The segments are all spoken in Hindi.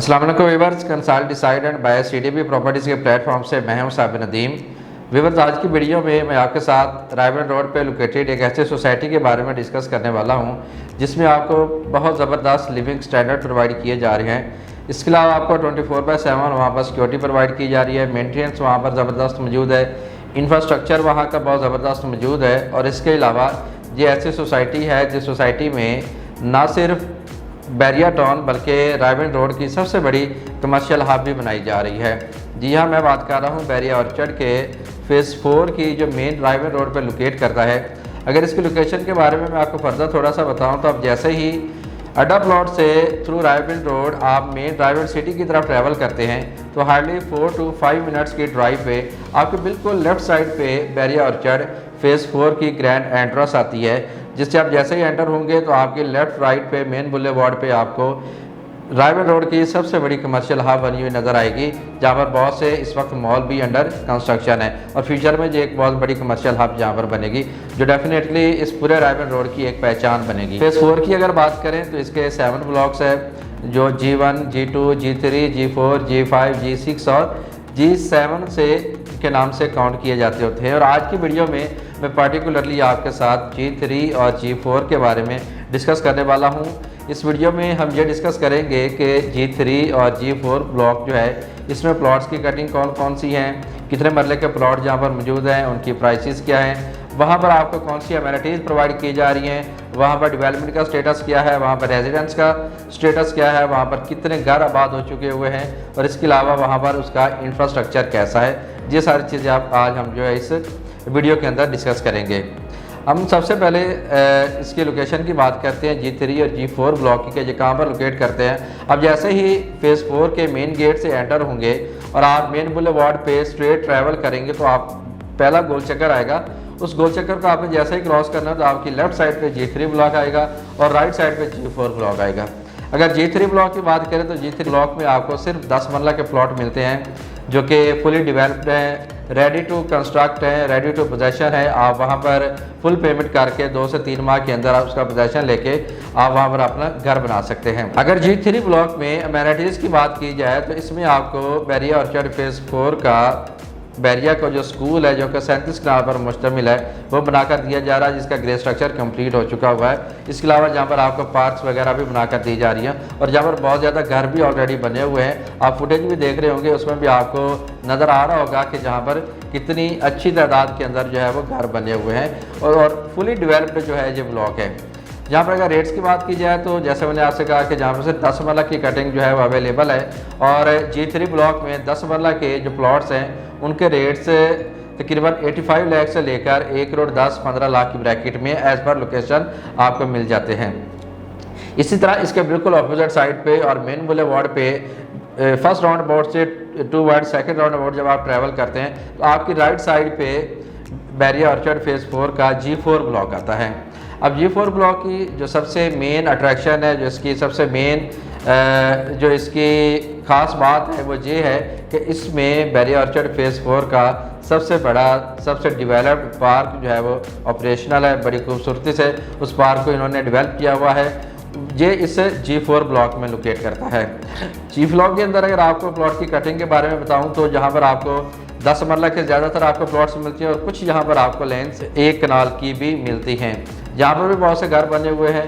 अस्सलाम वालेकुम viewers, consult decide and buy CDB properties के प्लेटफॉर्म से मैं हूं साबिर नदीम। वीवर्स, आज की वीडियो में मैं आपके साथ रायबन रोड पे लोकेटेड एक ऐसे सोसाइटी के बारे में डिस्कस करने वाला हूं जिसमें आपको बहुत ज़बरदस्त लिविंग स्टैंडर्ड प्रोवाइड किए जा रहे हैं। इसके अलावा आपको 24/7 वहाँ पर सिक्योरिटी प्रोवाइड की जा रही है, मेंटेनेंस वहाँ पर ज़बरदस्त मौजूद है, इंफ्रास्ट्रक्चर वहाँ का बहुत ज़बरदस्त मौजूद है। और इसके अलावा ये ऐसी सोसाइटी है जिस सोसाइटी में ना सिर्फ बैरिया टाउन बल्कि रायबन रोड की सबसे बड़ी कमर्शियल हब भी बनाई जा रही है। जी हाँ, मैं बात कर रहा हूँ बैरिया ऑर्चर्ड के फेज़ 4 की जो मेन रायबन रोड पर लोकेट करता है। अगर इसकी लोकेशन के बारे में मैं आपको फर्दर थोड़ा सा बताऊँ तो आप जैसे ही अड्डा प्लॉट से थ्रू रायबन रोड आप मेन रायबन सिटी की तरफ ट्रैवल करते हैं तो हार्डली 4 to 5 मिनट्स की ड्राइव पे आपके बिल्कुल लेफ़्ट साइड पे बैरिया ऑर्चर्ड फेज़ 4 की ग्रैंड एंट्रेंस आती है, जिससे आप जैसे ही एंटर होंगे तो आपके लेफ़्ट राइट पे मेन बुलेवार्ड पे आपको रायबन रोड की सबसे बड़ी कमर्शियल हब बनी हुई नज़र आएगी, जहाँ पर बहुत से इस वक्त मॉल भी अंडर कंस्ट्रक्शन है और फ्यूचर में जो एक बहुत बड़ी कमर्शियल हब जहाँ पर बनेगी जो डेफिनेटली इस पूरे रायबन रोड की एक पहचान बनेगी। फेज़ 4 की अगर बात करें तो इसके 7 ब्लॉक्स है जो G1, G2, G3, G4, G5, G6 और G7 से के नाम से काउंट किए जाते होते हैं। और आज की वीडियो में मैं पार्टिकुलरली आपके साथ G3 और G4 के बारे में डिस्कस करने वाला हूं। इस वीडियो में हम ये डिस्कस करेंगे कि G3 और G4 ब्लॉक जो है इसमें प्लॉट्स की कटिंग कौन कौन सी हैं, कितने मरले के प्लॉट जहां पर मौजूद हैं, उनकी प्राइसेस क्या हैं, वहां पर आपको कौन सी अमेनिटीज़ प्रोवाइड की जा रही हैं, वहां पर डेवलपमेंट का स्टेटस क्या है, वहां पर रेजिडेंस का स्टेटस क्या है, वहां पर कितने घर आबाद हो चुके हुए हैं और इसके अलावा वहां पर उसका इंफ्रास्ट्रक्चर कैसा है। ये सारी चीज़ें आज हम जो है इस वीडियो के अंदर डिस्कस करेंगे। हम सबसे पहले इसकी लोकेशन की बात करते हैं G3 और G4 ब्लॉक की, जो कहाँ पर लोकेट करते हैं। अब जैसे ही फेज़ 4 के मेन गेट से एंटर होंगे और आप मेन बुलेवार्ड पे स्ट्रेट ट्रैवल करेंगे तो आप पहला गोल चक्कर आएगा। उस गोल चक्कर को आपने जैसे ही क्रॉस करना है तो आपकी लेफ्ट साइड पे G3 ब्लॉक आएगा और राइट साइड पे G4 ब्लॉक आएगा। अगर G3 ब्लॉक की बात करें तो G3 ब्लॉक में आपको सिर्फ 10 मरला के प्लॉट मिलते हैं जो कि फुली डेवलप्ड हैं, रेडी टू कंस्ट्रक्ट है, रेडी टू पोजेशन है। आप वहाँ पर फुल पेमेंट करके 2 से 3 माह के अंदर आप उसका पोजेशन लेके आप वहाँ पर अपना घर बना सकते हैं। अगर G3 ब्लॉक में अमेनिटीज़ की बात की जाए तो इसमें आपको बैरिया ऑर्चर्ड फेज़ 4 का बैरिया का जो स्कूल है जो कि 37 कनाल पर मुश्तमिल है वो बनाकर दिया जा रहा है, जिसका ग्रे स्ट्रक्चर कंप्लीट हो चुका हुआ है। इसके अलावा जहाँ पर आपको पार्क्स वगैरह भी बनाकर दी जा रही हैं और जहाँ पर बहुत ज़्यादा घर भी ऑलरेडी बने हुए हैं। आप फुटेज भी देख रहे होंगे, उसमें भी आपको नज़र आ रहा होगा कि जहाँ पर कितनी अच्छी तादाद के अंदर जो है वो घर बने हुए हैं और फुली डेवलप्ड जो है ये ब्लॉक है। जहाँ पर अगर रेट्स की बात की जाए तो जैसे मैंने आपसे कहा कि जहाँ पर से 10 मरला की कटिंग जो है वो अवेलेबल है और G3 ब्लॉक में 10 मरला के जो प्लॉट्स हैं उनके रेट्स तकरीबन 85 लाख से लेकर 1,10-15 लाख की ब्रैकेट में एज़ पर लोकेशन आपको मिल जाते हैं। इसी तरह इसके बिल्कुल अपोजिट साइड पे और मेन बुलेवार्ड पे फर्स्ट राउंड अबाउट से टूवर्ड सेकंड राउंड अबाउट जब आप ट्रैवल करते हैं तो आपकी राइट साइड पे बैरिया ऑर्चर्ड फेज़ 4 का G4 ब्लॉक आता है। अब G4 ब्लॉक की जो सबसे मेन अट्रैक्शन है, जो इसकी सबसे मेन जो इसकी ख़ास बात है वो ये है कि इसमें बैरिया ऑर्चर्ड फेज़ 4 का सबसे बड़ा सबसे डेवलप्ड पार्क जो है वो ऑपरेशनल है। बड़ी खूबसूरती से उस पार्क को इन्होंने डेवलप किया हुआ है। ये इस G4 ब्लॉक में लोकेट करता है। G ब्लॉक के अंदर अगर आपको प्लॉट की कटिंग के बारे में बताऊं तो जहां पर आपको 10 मरला के ज़्यादातर आपको प्लॉट्स मिलती हैं और कुछ यहाँ पर आपको लेंस 1 कनाल की भी मिलती हैं। यहाँ पर भी बहुत से घर बने हुए हैं,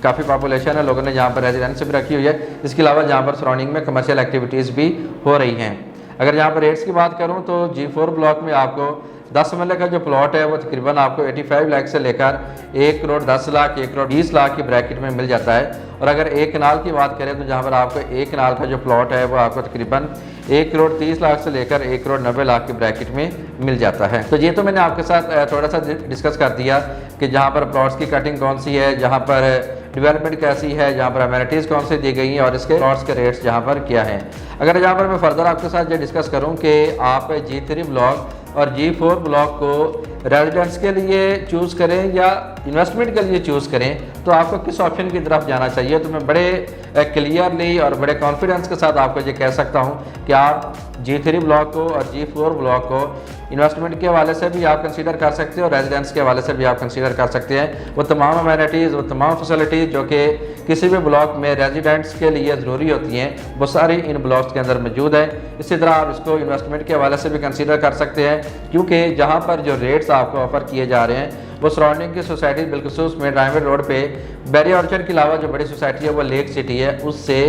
काफ़ी पॉपुलेशन है, लोगों ने यहाँ पर रेजिडेंस भी रखी हुई है। इसके अलावा यहाँ पर सराउंडिंग में कमर्शियल एक्टिविटीज़ भी हो रही हैं। अगर यहाँ पर रेट्स की बात करूँ तो G4 ब्लॉक में आपको 10 मरले का जो प्लॉट है वो तकरीबन आपको 85 लाख से लेकर 1,10,00,000 1,20,00,000 की ब्रैकेट में मिल जाता है। और अगर 1 कनाल की बात करें तो जहाँ पर आपको 1 कनाल का जो प्लॉट है वो आपको तकरीबन 1,30,00,000 से लेकर 1,90,00,000 की ब्रैकेट में मिल जाता है। तो ये तो मैंने आपके साथ थोड़ा सा डिस्कस कर दिया कि जहाँ पर प्लॉट्स की कटिंग कौन सी है, जहाँ पर डेवलपमेंट कैसी है, जहाँ पर अमेनिटीज़ कौन सी दी गई हैं और इसके प्लॉट्स के रेट्स जहाँ पर क्या हैं। अगर जहाँ पर मैं फर्दर आपके साथ ये डिस्कस करूँ कि आप G3 ब्लॉक और G4 ब्लॉक को रेजिडेंस के लिए चूज़ करें या इन्वेस्टमेंट के लिए चूज़ करें, तो आपको किस ऑप्शन की तरफ जाना चाहिए। तो मैं बड़े क्लियरली और बड़े कॉन्फिडेंस के साथ आपको ये कह सकता हूँ कि आप G3 ब्लॉक को और G4 ब्लॉक को इन्वेस्टमेंट के हवाले से भी आप कंसीडर कर सकते हैं और रेजिडेंस के हवाले से भी आप कंसीडर कर सकते हैं। वो तमाम अमेनिटीज़, वो तमाम फैसिलिटीज़ जो कि किसी भी ब्लॉक में रेजिडेंट्स के लिए ज़रूरी होती हैं, वो सारी इन ब्लॉक्स के अंदर मौजूद है। इसी तरह आप इसको इन्वेस्टमेंट के हवाले से भी कंसीडर कर सकते हैं, क्योंकि जहाँ पर जो रेट्स आपको ऑफ़र किए जा रहे हैं वो सराउंडिंग की सोसाइटी बिलखसूस में ड्राइवर रोड पे बैरी ऑर्चर्ड के अलावा जो बड़ी सोसाइटी है वो लेक सिटी है, उससे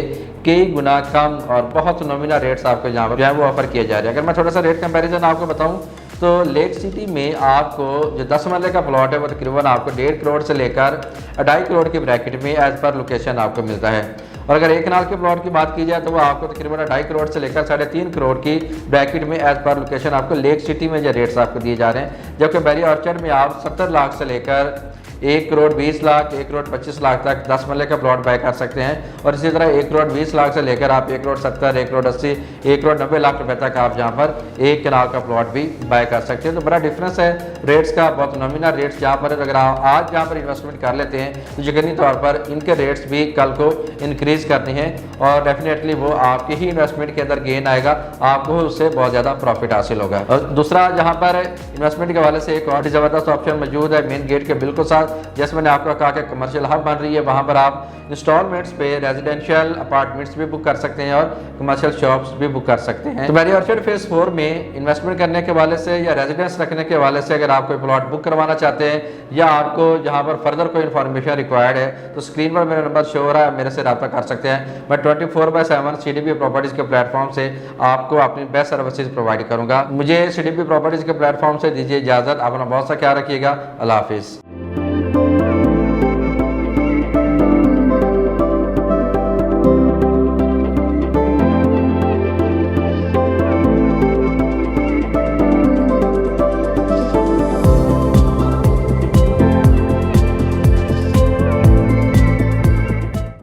कई गुना कम और बहुत नॉमिनल रेट्स आपको यहाँ पर जो है वो ऑफ़र किए जा रहे हैं। अगर मैं थोड़ा सा रेट कंपैरिजन आपको बताऊँ तो लेक सिटी में आपको जो 10 मरले का प्लॉट है वो तकरीबन आपको 1.5 करोड़ से लेकर 2.5 करोड़ की ब्रैकेट में एज़ पर लोकेशन आपको मिलता है। और अगर 1 कनाल के प्लॉट की बात की जाए तो वो आपको तकरीबन 2.5 करोड़ से लेकर 3.5 करोड़ की ब्रैकेट में एज़ पर लोकेशन आपको लेक सिटी में जो रेट्स आपको दिए जा रहे हैं। जबकि बैरी ऑर्चर्ड में आप 70 लाख से लेकर 1 करोड़ 20 लाख, 1 करोड़ 25 लाख तक 10 मरले का प्लॉट बाय कर सकते हैं। और इसी तरह 1 करोड़ 20 लाख से लेकर आप 1 करोड़ 70, 1 करोड़ 80, 1 करोड़ 90 लाख रुपए तक आप जहाँ पर 1 कनाल का प्लॉट भी बाय कर सकते हैं। तो बड़ा डिफरेंस है रेट्स का, बहुत नॉमिनल रेट्स जहाँ पर अगर आप आज जहाँ पर इन्वेस्टमेंट कर लेते हैं तो यकीनी तौर पर इनके रेट्स भी कल को इंक्रीज करने हैं और डेफिनेटली वो आपके ही इन्वेस्टमेंट के अंदर गेन आएगा, आपको उससे बहुत ज़्यादा प्रॉफिट हासिल होगा। और दूसरा जहाँ पर इन्वेस्टमेंट के हवाले से एक और ज़बरदस्त ऑप्शन मौजूद है मेन गेट के बिल्कुल साथ, जैसे मैंने आपको कहा कि कमर्शियल हब बन रही है, वहाँ पर आप इंस्टॉलमेंट्स पे रेजिडेंशियल अपार्टमेंट्स भी बुक कर सकते हैं और कमर्शियल शॉप्स भी बुक कर सकते हैं। तो बैरी ऑर्चर्ड फेज 4 में इन्वेस्टमेंट करने के हवाले से या रेजिडेंस रखने के हवाले से अगर आप कोई प्लॉट बुक करवाना चाहते हैं या आपको जहाँ पर फर्दर कोई इन्फॉर्मेशन रिक्वायर्ड है तो स्क्रीन पर मेरा नंबर शो हो रहा है, मेरे से रब्ता कर सकते हैं। मैं 24/7 CDB प्रॉपर्टीज़ के प्लेटफॉर्म से आपको अपनी बेस्ट सर्विसेज प्रोवाइड करूँगा। मुझे CDB प्रॉपर्टीज़ के प्लेटफॉर्म से दीजिए इजाज़त। अपना बहुत सा ख्याल रखिएगा। अल्लाह हाफिज़।